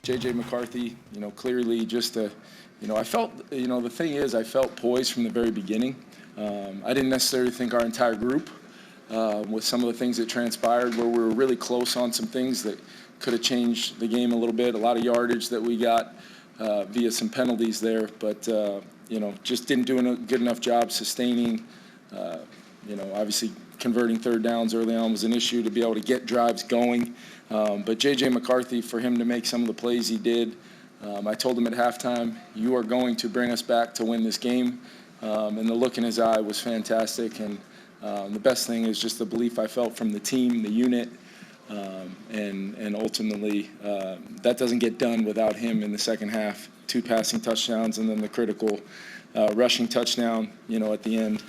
J.J. McCarthy, clearly just I felt, the thing is I felt poised from the very beginning. I didn't necessarily think our entire group, with some of the things that transpired where we were really close on some things that could have changed the game a little bit, a lot of yardage that we got via some penalties there, but, just didn't do a good enough job sustaining, obviously converting third downs early on was an issue to be able to get drives going. But J.J. McCarthy, for him to make some of the plays he did, I told him at halftime, you are going to bring us back to win this game. And the look in his eye was fantastic. And the best thing is just the belief I felt from the team, the unit. And ultimately, that doesn't get done without him in the second half. 2 passing touchdowns and then the critical rushing touchdown, at the end.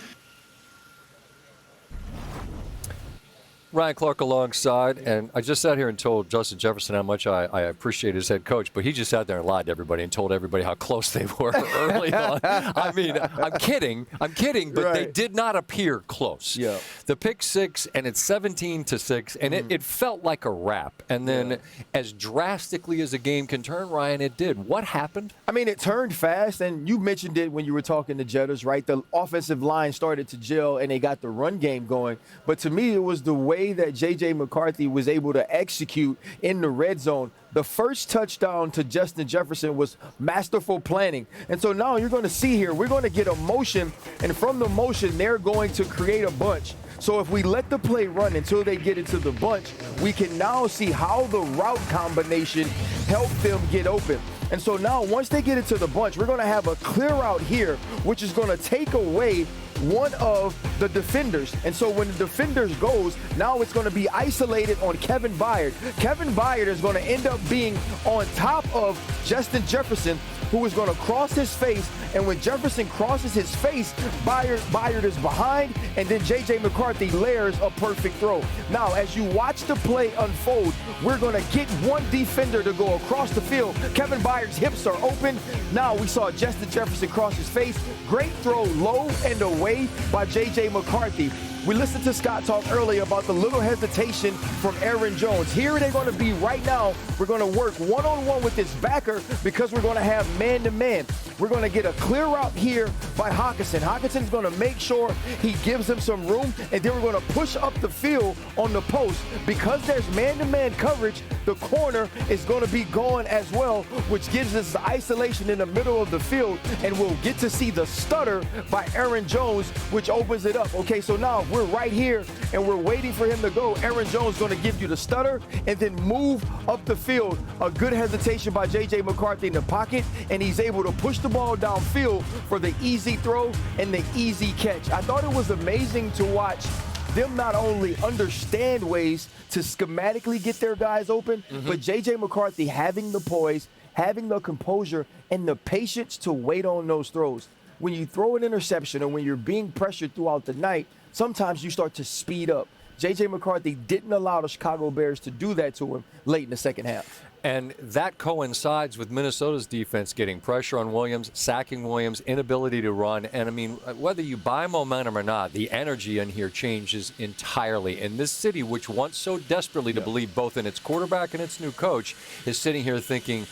Ryan Clark alongside, and I just sat here and told Justin Jefferson how much I appreciate his head coach, but he just sat there and lied to everybody and told everybody how close they were early on. I mean, I'm kidding, but They did not appear close. Yeah. The pick six, and it's 17-6, and it felt like a wrap. And then as drastically as a game can turn, Ryan, it did. What happened? I mean, it turned fast, and you mentioned it when you were talking to Jetters, right? The offensive line started to gel, and they got the run game going. But to me, it was the way that J.J. McCarthy was able to execute in the red zone. The first touchdown to Justin Jefferson was masterful planning. And so now you're going to see here, we're going to get a motion, and from the motion, they're going to create a bunch. So if we let the play run until they get into the bunch, we can now see how the route combination helped them get open. And so now once they get into the bunch, we're going to have a clear out here, which is going to take away one of the defenders. And so when the defenders goes, now it's going to be isolated on Kevin Byard. Kevin Byard is going to end up being on top of Justin Jefferson, who is going to cross his face. And when Jefferson crosses his face, Byard is behind, and then J.J. McCarthy layers a perfect throw. Now, as you watch the play unfold, we're going to get one defender to go across the field. Kevin Byard's hips are open. Now we saw Justin Jefferson cross his face. Great throw low and away by J.J. McCarthy. We listened to Scott talk earlier about the little hesitation from Aaron Jones. Here they're going to be right now. We're going to work one-on-one with this backer because we're going to have man-to-man. We're going to get a clear route here by Hockenson. Hawkinson's going to make sure he gives him some room, and then we're going to push up the field on the post. Because there's man-to-man coverage, the corner is going to be going as well, which gives us the isolation in the middle of the field, and we'll get to see the stutter by Aaron Jones, which opens it up. Okay, so now we're right here, and we're waiting for him to go. Aaron Jones going to give you the stutter and then move up the field. A good hesitation by J.J. McCarthy in the pocket, and he's able to push the ball downfield for the easy throw and the easy catch. I thought it was amazing to watch them not only understand ways to schematically get their guys open, but J.J. McCarthy having the poise, having the composure, and the patience to wait on those throws. When you throw an interception or when you're being pressured throughout the night, sometimes you start to speed up. J.J. McCarthy didn't allow the Chicago Bears to do that to him late in the second half. And that coincides with Minnesota's defense getting pressure on Williams, sacking Williams, inability to run. And, I mean, whether you buy momentum or not, the energy in here changes entirely. And this city, which wants so desperately to believe both in its quarterback and its new coach, is sitting here thinking,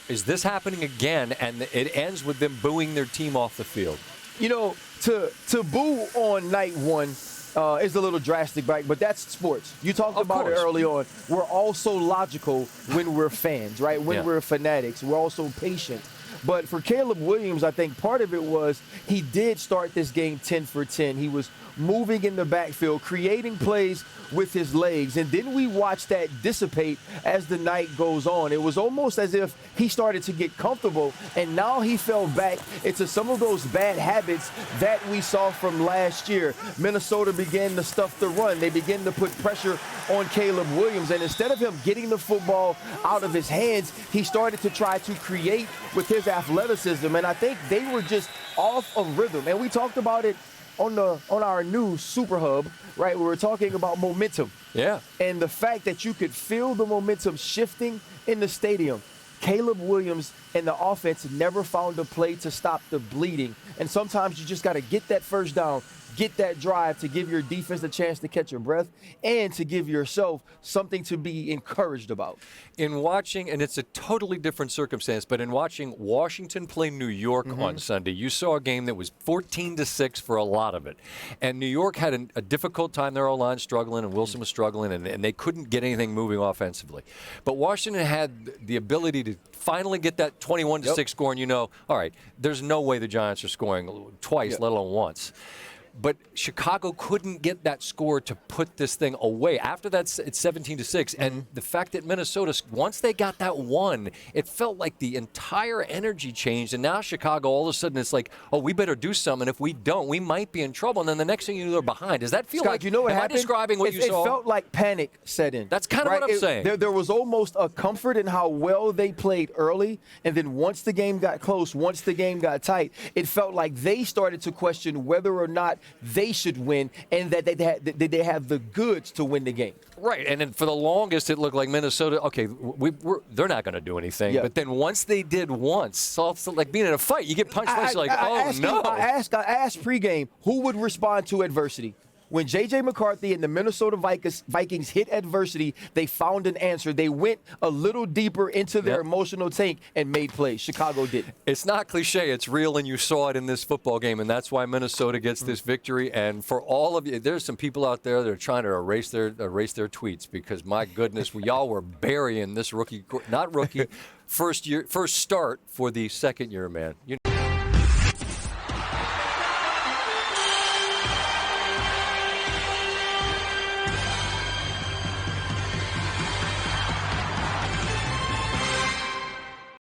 is this happening again? And it ends with them booing their team off the field. You know, to boo on night one is a little drastic, right? But that's sports. You talked about it early on. We're also logical when we're fans, right? When we're fanatics. We're also patient. But for Caleb Williams, I think part of it was he did start this game 10 for 10. He was moving in the backfield, creating plays with his legs. And then we watched that dissipate as the night goes on. It was almost as if he started to get comfortable, and now he fell back into some of those bad habits that we saw from last year. Minnesota began to stuff the run. They began to put pressure on Caleb Williams, and instead of him getting the football out of his hands, he started to try to create with his athleticism, and I think they were just off of rhythm. And we talked about it on our new Super Hub, right? We were talking about momentum. Yeah. And the fact that you could feel the momentum shifting in the stadium. Caleb Williams and the offense never found a play to stop the bleeding. And sometimes you just got to get that first down, get that drive to give your defense a chance to catch your breath and to give yourself something to be encouraged about. In watching, and it's a totally different circumstance, but in watching Washington play New York on Sunday, you saw a game that was 14-6 for a lot of it. And New York had a difficult time. Their O-line struggling, and Wilson was struggling, and they couldn't get anything moving offensively. But Washington had the ability to finally get that 21-6 score, and you know, all right, there's no way the Giants are scoring twice, let alone once. But Chicago couldn't get that score to put this thing away. After that, it's 17-6. And the fact that Minnesota, once they got that one, it felt like the entire energy changed. And now Chicago, all of a sudden, it's like, oh, we better do something. If we don't, we might be in trouble. And then the next thing you know, they're behind. Does that feel Scott, like, you know what happened? I describing what you saw? It felt like panic set in. That's kind of what I'm saying. There was almost a comfort in how well they played early. And then once the game got close, once the game got tight, it felt like they started to question whether or not they should win and that they have the goods to win the game. Right, and then for the longest, it looked like Minnesota, okay, they're not going to do anything. Yeah. But then once they did once, it's like being in a fight. You get punched once, you're like, no. I asked pregame who would respond to adversity. When J.J. McCarthy and the Minnesota Vikings hit adversity, they found an answer. They went a little deeper into their emotional tank and made plays. Chicago didn't. It's not cliche. It's real, and you saw it in this football game, and that's why Minnesota gets this victory. And for all of you, there's some people out there that are trying to erase their tweets because, my goodness, y'all were burying this first start for the second year, man.